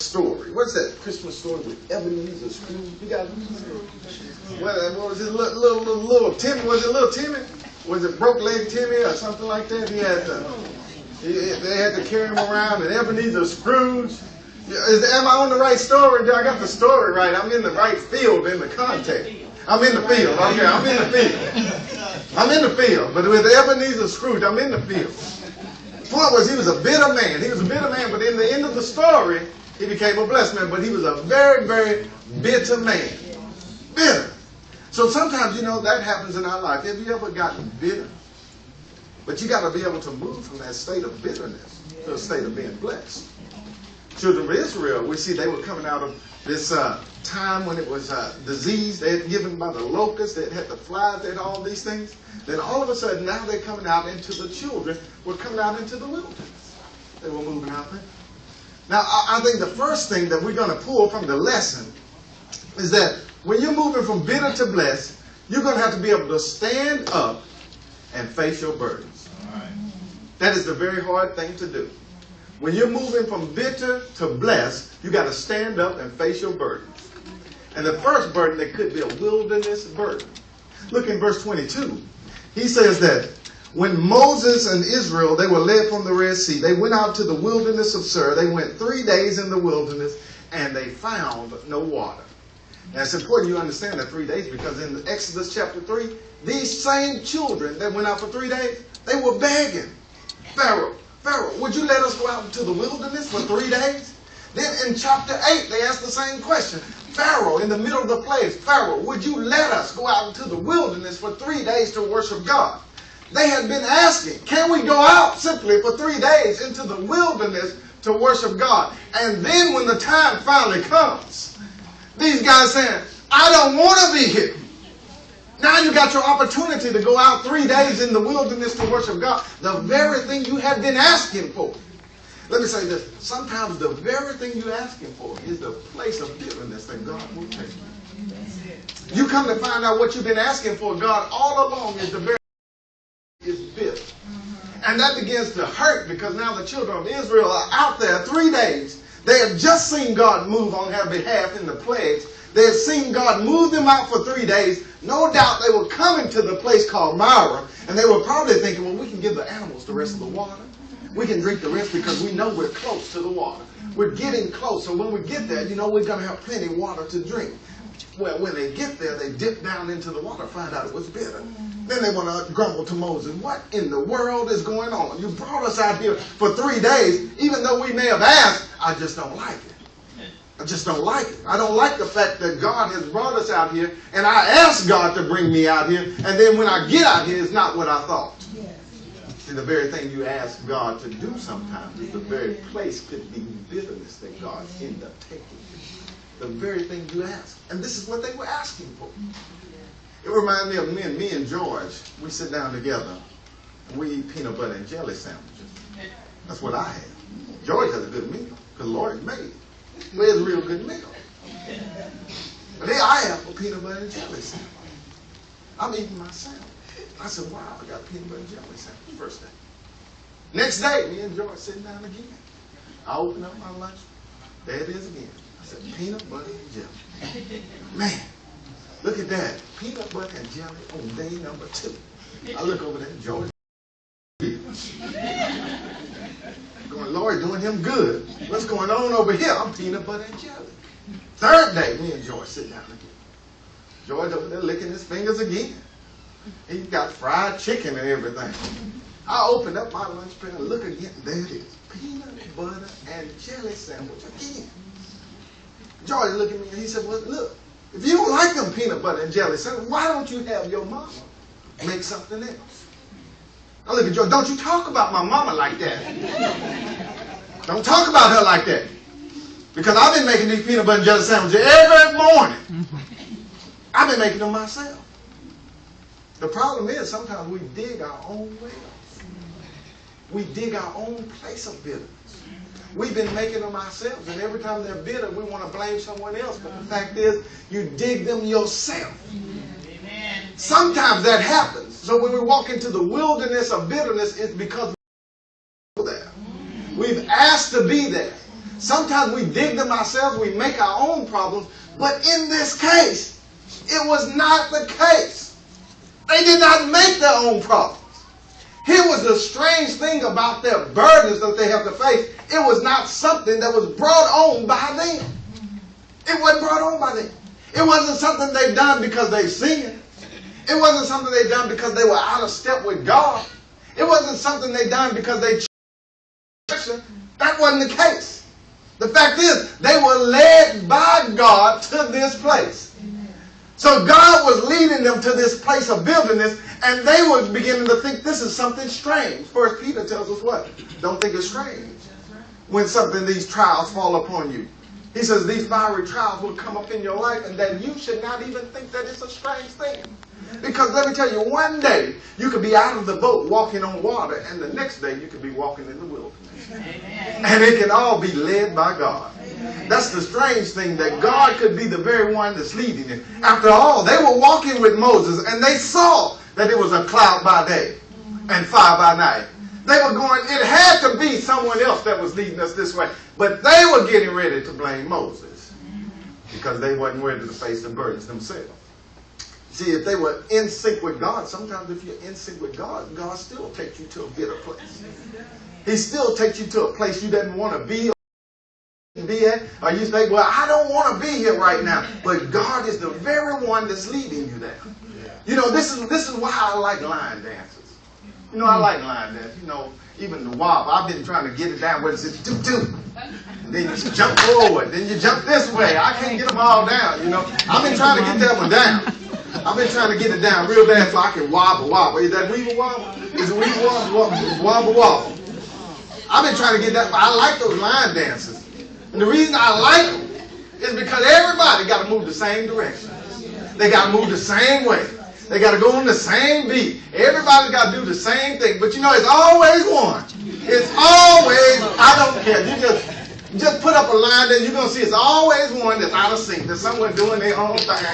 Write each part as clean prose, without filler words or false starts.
story. What's that Christmas story with Ebenezer Scrooge? You got what was it? Little Timmy? Was it little Timmy? Was it broke leg Timmy or something like that? They had to carry him around, and Ebenezer Scrooge. Am I on the right story? I got the story right. I'm in the right field in the context. I'm in the field. Okay, I'm in the field. I'm in the field. But with Ebenezer Scrooge, I'm in the field. The point was, he was a bitter man. He was a bitter man, but in the end of the story, he became a blessed man. But he was a very, very bitter man. Bitter. So sometimes, that happens in our life. Have you ever gotten bitter? But you got to be able to move from that state of bitterness to a state of being blessed. Children of Israel, we see they were coming out of this time when it was disease. They had given by the locusts. They had the flies. They had all these things. Then all of a sudden, now they're coming out into the children. Were coming out into the wilderness. They were moving out there. Now, I think the first thing that we're going to pull from the lesson is that when you're moving from bitter to blessed, you're going to have to be able to stand up and face your burdens. All right. That is the very hard thing to do. When you're moving from bitter to blessed, you got to stand up and face your burdens. And the first burden, that could be a wilderness burden. Look in verse 22. He says that when Moses and Israel, they were led from the Red Sea, they went out to the wilderness of Shur. They went 3 days in the wilderness, and they found no water. Now, it's important you understand that 3 days, because in Exodus chapter 3, these same children that went out for 3 days, they were begging Pharaoh, would you let us go out into the wilderness for 3 days? Then in chapter 8, they asked the same question. Pharaoh, in the middle of the plagues, Pharaoh, would you let us go out into the wilderness for 3 days to worship God? They had been asking, can we go out simply for 3 days into the wilderness to worship God? And then when the time finally comes, these guys saying, I don't want to be here. Now you got your opportunity to go out 3 days in the wilderness to worship God. The very thing you have been asking for. Let me say this. Sometimes the very thing you're asking for is the place of bitterness that God will take you. You come to find out what you've been asking for, God all along is the very is bitter. And that begins to hurt, because now the children of Israel are out there 3 days. They have just seen God move on their behalf in the plagues. They had seen God move them out for 3 days. No doubt they were coming to the place called Marah, and they were probably thinking, well, we can give the animals the rest of the water. We can drink the rest because we know we're close to the water. We're getting close, so when we get there, we're going to have plenty of water to drink. Well, when they get there, they dip down into the water, find out it was bitter. Then they want to grumble to Moses, what in the world is going on? You brought us out here for 3 days, even though we may have asked, I just don't like it. I just don't like it. I don't like the fact that God has brought us out here, and I asked God to bring me out here, and then when I get out here, it's not what I thought. See, the very thing you ask God to do sometimes is the very place could be bitterness that God ended up taking you. The very thing you ask. And this is what they were asking for. It reminds me of me and George. We sit down together, and we eat peanut butter and jelly sandwiches. That's what I have. George has a good meal, because Lord made it. Well, it's a real good meal. But here I have a peanut butter and jelly sandwich. I'm eating my sandwich. I said, wow, I got peanut butter and jelly sandwich first day. Next day, me and George sitting down again. I open up my lunch. There it is again. I said, peanut butter and jelly. Man, look at that. Peanut butter and jelly on day number 2. I look over there, George. Going, Lord, doing him good. What's going on over here? I'm peanut butter and jelly. Third day, me and George sitting down again. George over there licking his fingers again. He got fried chicken and everything. I opened up my lunch pail and look again. There it is. Peanut butter and jelly sandwich again. George looked at me and he said, well, look, if you don't like them peanut butter and jelly sandwich, why don't you have your mama make something else? I look at George, don't you talk about my mama like that. Don't talk about her like that. Because I've been making these peanut butter and jelly sandwiches every morning. I've been making them myself. The problem is sometimes we dig our own wells. We dig our own place of bitterness. We've been making them ourselves, and every time they're bitter, we want to blame someone else. But the fact is, you dig them yourself. Amen. Sometimes that happens. So when we walk into the wilderness of bitterness, it's because we're there. We've asked to be there. Sometimes we dig them ourselves, we make our own problems, but in this case, it was not the case. They did not make their own problems. Here was the strange thing about their burdens that they have to face. It was not something that was brought on by them. It wasn't brought on by them. It wasn't something they done because they sinned. It wasn't something they done because they were out of step with God. It wasn't something they done because they chose. That wasn't the case. The fact is, they were led by God to this place. So God was leading them to this place of wilderness, and they were beginning to think this is something strange. First Peter tells us what? Don't think it's strange when these trials fall upon you. He says these fiery trials will come up in your life, and that you should not even think that it's a strange thing. Because let me tell you, one day you could be out of the boat walking on water, and the next day you could be walking in the wilderness. Amen. And it can all be led by God. That's the strange thing, that God could be the very one that's leading them. After all, they were walking with Moses, and they saw that it was a cloud by day and fire by night. They were going, it had to be someone else that was leading us this way. But they were getting ready to blame Moses because they wasn't ready to face the burdens themselves. See, if they were in sync with God, sometimes if you're in sync with God, God still takes you to a bitter place. He still takes you to a place you didn't want to be at. Or you think, well, I don't want to be here right now. But God is the very one that's leading you there. You know, this is why I like line dances. You know, I like line dance. You know, even the wobble. I've been trying to get it down. What is it? Do. And then you jump forward. Then you jump this way. I can't get them all down, you know. I've been trying to get that one down. I've been trying to get it down real bad so I can wobble. Is that weeble wobble? Is it weeble wobble? I've been trying to get that. I like those line dances. And the reason I like them is because everybody got to move the same direction. They got to move the same way. They got to go on the same beat. Everybody's got to do the same thing. But you know, it's always one. It's always, I don't care. You just put up a line there, you're going to see it's always one that's out of sync. There's someone doing their own thing.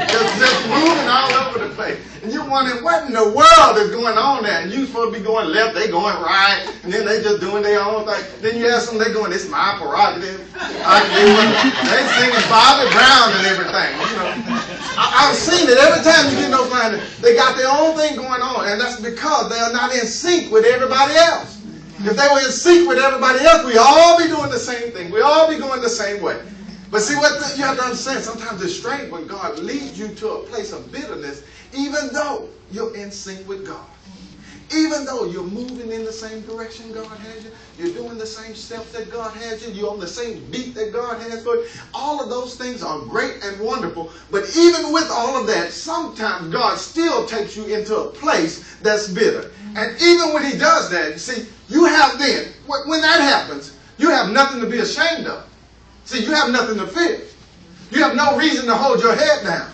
Just moving all over the place. And you're wondering, what in the world is going on there? And you're supposed to be going left, they going right. And then they just doing their own thing. Then you ask them, they going, it's my prerogative. They singing Bobby Brown and everything. You know, I've seen it every time you get those lines. They got their own thing going on. And that's because they are not in sync with everybody else. If they were in sync with everybody else, we'd all be doing the same thing. We'd all be going the same way. But see, what you have to understand, sometimes it's strange when God leads you to a place of bitterness, even though you're in sync with God. Even though you're moving in the same direction God has you, you're doing the same steps that God has you, you're on the same beat that God has for you. All of those things are great and wonderful. But even with all of that, sometimes God still takes you into a place that's bitter. And even when he does that, you see, you have then, when that happens, you have nothing to be ashamed of. See, you have nothing to fear. You have no reason to hold your head down.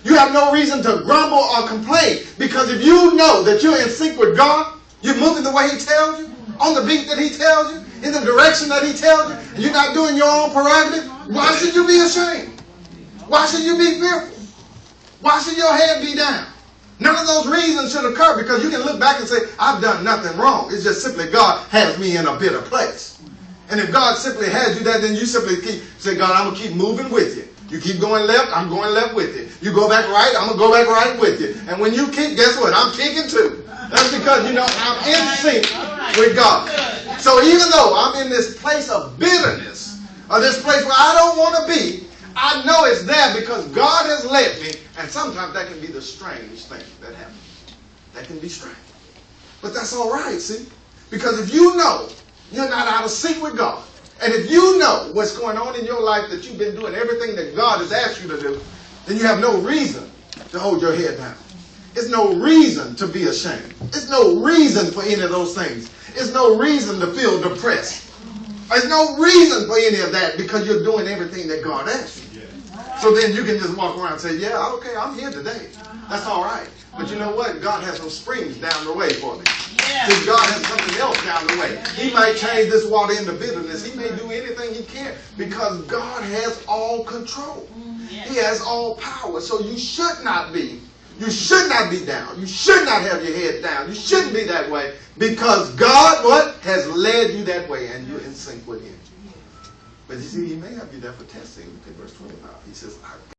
You have no reason to grumble or complain. Because if you know that you're in sync with God, you're moving the way he tells you, on the beat that he tells you, in the direction that he tells you, and you're not doing your own prerogative, why should you be ashamed? Why should you be fearful? Why should your head be down? None of those reasons should occur, because you can look back and say, I've done nothing wrong. It's just simply God has me in a bitter place. And if God simply has you there, then you simply say, God, I'm going to keep moving with you. You keep going left, I'm going left with you. You go back right, I'm going to go back right with you. And when you kick, guess what? I'm kicking too. That's because, you know, I'm in sync with God. So even though I'm in this place of bitterness, or this place where I don't want to be, I know it's there because God has led me. And sometimes that can be the strange thing that happens. That can be strange. But that's all right, see? Because if you know you're not out of sync with God, and if you know what's going on in your life, that you've been doing everything that God has asked you to do, then you have no reason to hold your head down. There's no reason to be ashamed. There's no reason for any of those things. There's no reason to feel depressed. There's no reason for any of that, because you're doing everything that God asked you. So then you can just walk around and say, yeah, okay, I'm here today. That's all right. But you know what? God has some springs down the way for me. Because God has something else down the way. He might change this water into bitterness. He may do anything he can, because God has all control. He has all power. So you should not be. You should not be down. You should not have your head down. You shouldn't be that way, because God, what? Has led you that way, and you're in sync with him. But you see, he may have you there for testing. Look at verse 20 now. He says, I